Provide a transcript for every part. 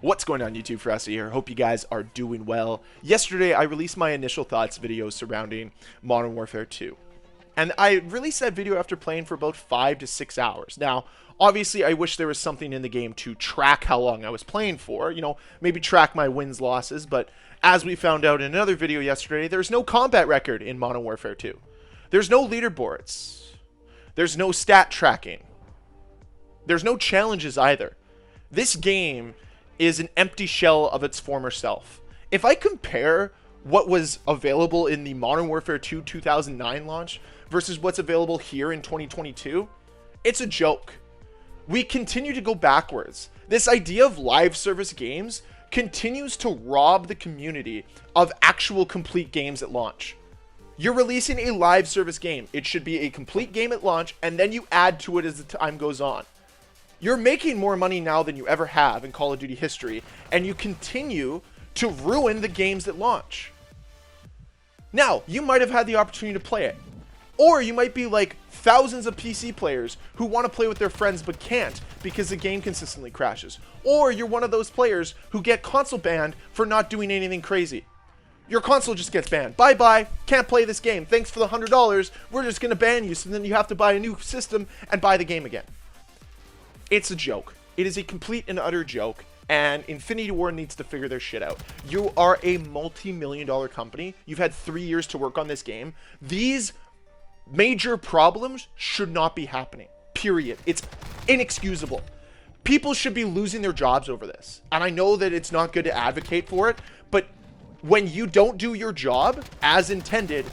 What's going on YouTube? Ferocity here. Hope you guys are doing well. Yesterday, I released my initial thoughts video surrounding Modern Warfare 2. And I released that video after playing for about 5 to 6 hours. Now, obviously, I wish there was something in the game to track how long I was playing for. You know, maybe track my wins, losses. But as we found out in another video yesterday, there's no combat record in Modern Warfare 2. There's no leaderboards. There's no stat tracking. There's no challenges either. This game is an empty shell of its former self. If I compare what was available in the Modern Warfare 2 2009 launch versus what's available here in 2022, it's a joke. We continue to go backwards. This idea of live service games continues to rob the community of actual complete games at launch. You're releasing a live service game. It should be a complete game at launch, and then you add to it as the time goes on. You're making more money now than you ever have in Call of Duty history, and you continue to ruin the games at launch. Now, you might have had the opportunity to play it. Or you might be like thousands of PC players who want to play with their friends but can't because the game consistently crashes. Or you're one of those players who get console banned for not doing anything crazy. Your console just gets banned. Bye-bye, can't play this game. Thanks for the $100, we're just going to ban you, so then you have to buy a new system and buy the game again. It's a joke. It is a complete and utter joke, and Infinity Ward needs to figure their shit out. You are a multi-million-dollar company. You've had 3 years to work on this game. These major problems should not be happening. Period. It's inexcusable. People should be losing their jobs over this. And I know that it's not good to advocate for it, but when you don't do your job as intended,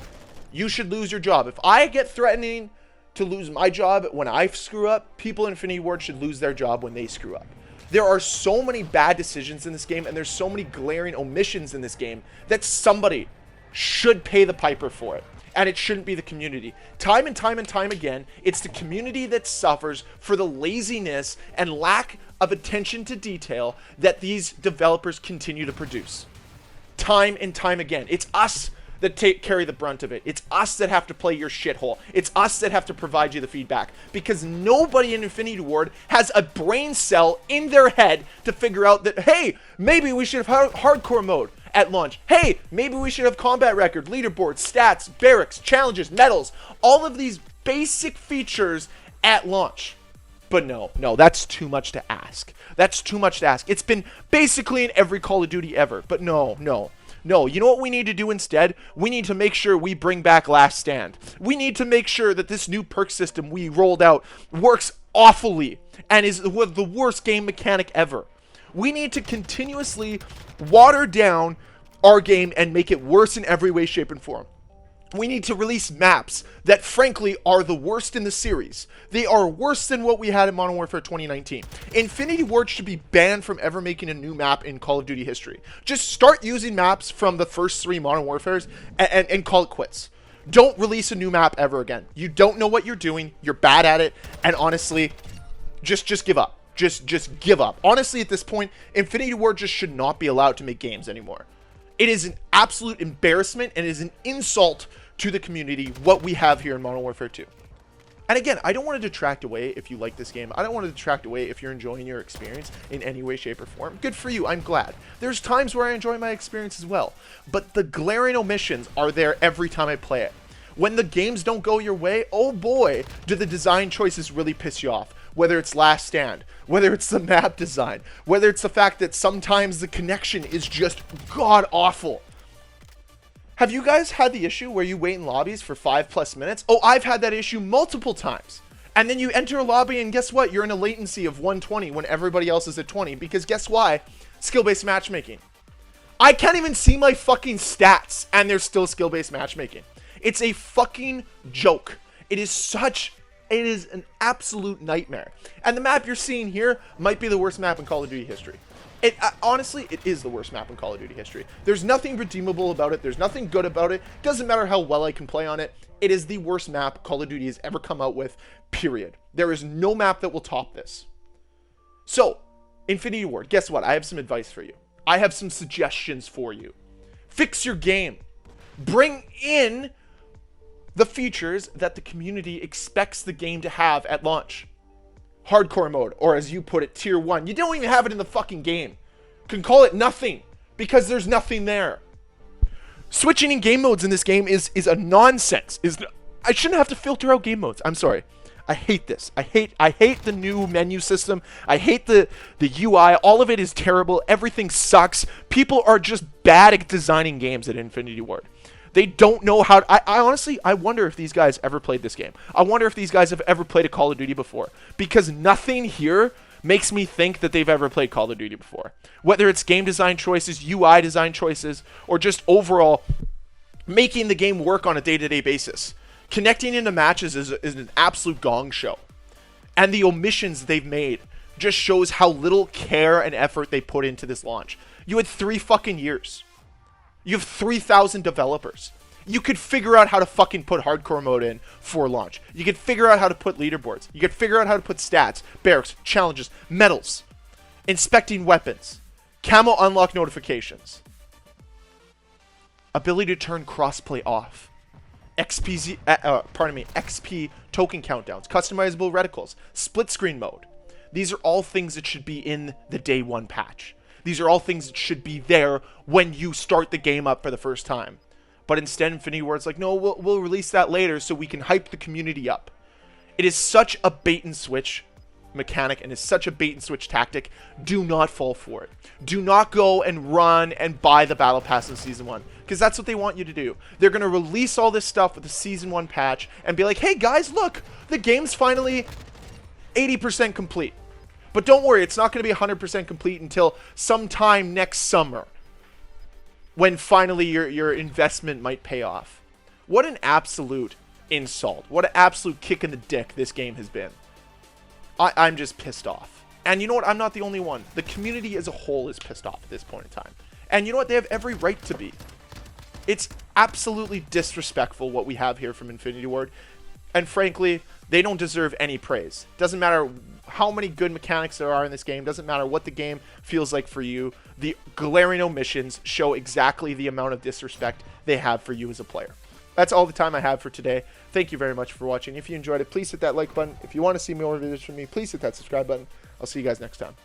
you should lose your job. If I get threatening to lose my job when I screw up, people in Infinity Ward should lose their job when they screw up. There are so many bad decisions in this game, and there's so many glaring omissions in this game that somebody should pay the piper for it. And it shouldn't be the community. Time and time and time again, it's the community that suffers for the laziness and lack of attention to detail that these developers continue to produce. Time and time again. It's us that carry the brunt of it. It's us that have to play your shithole. It's us that have to provide you the feedback. Because nobody in Infinity Ward has a brain cell in their head to figure out that, hey, maybe we should have hardcore mode at launch. Hey, maybe we should have combat record, leaderboards, stats, barracks, challenges, medals. All of these basic features at launch. But no, that's too much to ask. That's too much to ask. It's been basically in every Call of Duty ever. But no. You know what we need to do instead? We need to make sure we bring back Last Stand. We need to make sure that this new perk system we rolled out works awfully and is the worst game mechanic ever. We need to continuously water down our game and make it worse in every way, shape, and form. We need to release maps that, frankly, are the worst in the series. They are worse than what we had in Modern Warfare 2019. Infinity Ward should be banned from ever making a new map in Call of Duty history. Just start using maps from the first 3 Modern Warfares and call it quits. Don't release a new map ever again. You don't know what you're doing. You're bad at it. And honestly, just give up. Just give up. Honestly, at this point, Infinity Ward just should not be allowed to make games anymore. It is an absolute embarrassment and is an insult to the community what we have here in Modern Warfare 2. And again, I don't want to detract away if you like this game. I don't want to detract away if you're enjoying your experience in any way, shape, or form. Good for you. I'm glad. There's times where I enjoy my experience as well. But the glaring omissions are there every time I play it. When the games don't go your way, oh boy, do the design choices really piss you off. Whether it's Last Stand, whether it's the map design, whether it's the fact that sometimes the connection is just god-awful. Have you guys had the issue where you wait in lobbies for 5+ minutes? Oh, I've had that issue multiple times. And then you enter a lobby and guess what? You're in a latency of 120 when everybody else is at 20. Because guess why? Skill-based matchmaking. I can't even see my fucking stats and there's still skill-based matchmaking. It's a fucking joke. It is an absolute nightmare. And the map you're seeing here might be the worst map in Call of Duty history. Honestly, it is the worst map in Call of Duty history. There's nothing redeemable about it. There's nothing good about it. Doesn't matter how well I can play on it. It is the worst map Call of Duty has ever come out with, period. There is no map that will top this. So, Infinity Ward, guess what? I have some advice for you. I have some suggestions for you. Fix your game. Bring in the features that the community expects the game to have at launch. Hardcore mode, or as you put it, tier 1. You don't even have it in the fucking game. can call it nothing because there's nothing there. Switching in game modes in this game is a nonsense. I shouldn't have to filter out game modes. I'm sorry. I hate this. I hate the new menu system. I hate the UI. All of it is terrible. Everything sucks. People are just bad at designing games at Infinity Ward. They don't know how to, I honestly, I wonder if these guys ever played this game. I wonder if these guys have ever played a Call of Duty before. Because nothing here makes me think that they've ever played Call of Duty before. Whether it's game design choices, UI design choices, or just overall making the game work on a day-to-day basis. Connecting into matches is an absolute gong show. And the omissions they've made just shows how little care and effort they put into this launch. You had 3 fucking years. You have 3,000 developers. You could figure out how to fucking put hardcore mode in for launch. You could figure out how to put leaderboards. You could figure out how to put stats, barracks, challenges, medals, inspecting weapons, camo unlock notifications, ability to turn crossplay off. XP token countdowns, customizable reticles, split screen mode. These are all things that should be in the day one patch. These are all things that should be there when you start the game up for the first time. But instead, Infinity Ward's like, no, we'll release that later so we can hype the community up. It is such a bait and switch mechanic and is such a bait and switch tactic. Do not fall for it. Do not go and run and buy the battle pass in season 1 because that's what they want you to do. They're going to release all this stuff with the season 1 patch and be like, hey guys, look, the game's finally 80% complete. But don't worry, it's not going to be 100% complete until sometime next summer when finally your investment might pay off. What an absolute insult. What an absolute kick in the dick this game has been. I'm just pissed off. And you know what? I'm not the only one. The community as a whole is pissed off at this point in time. And you know what? They have every right to be. It's absolutely disrespectful what we have here from Infinity Ward. And frankly, they don't deserve any praise. Doesn't matter how many good mechanics there are in this game. Doesn't matter what the game feels like for you. The glaring omissions show exactly the amount of disrespect they have for you as a player. That's all the time I have for today. Thank you very much for watching. If you enjoyed it, please hit that like button. If you want to see more videos from me, please hit that subscribe button. I'll see you guys next time.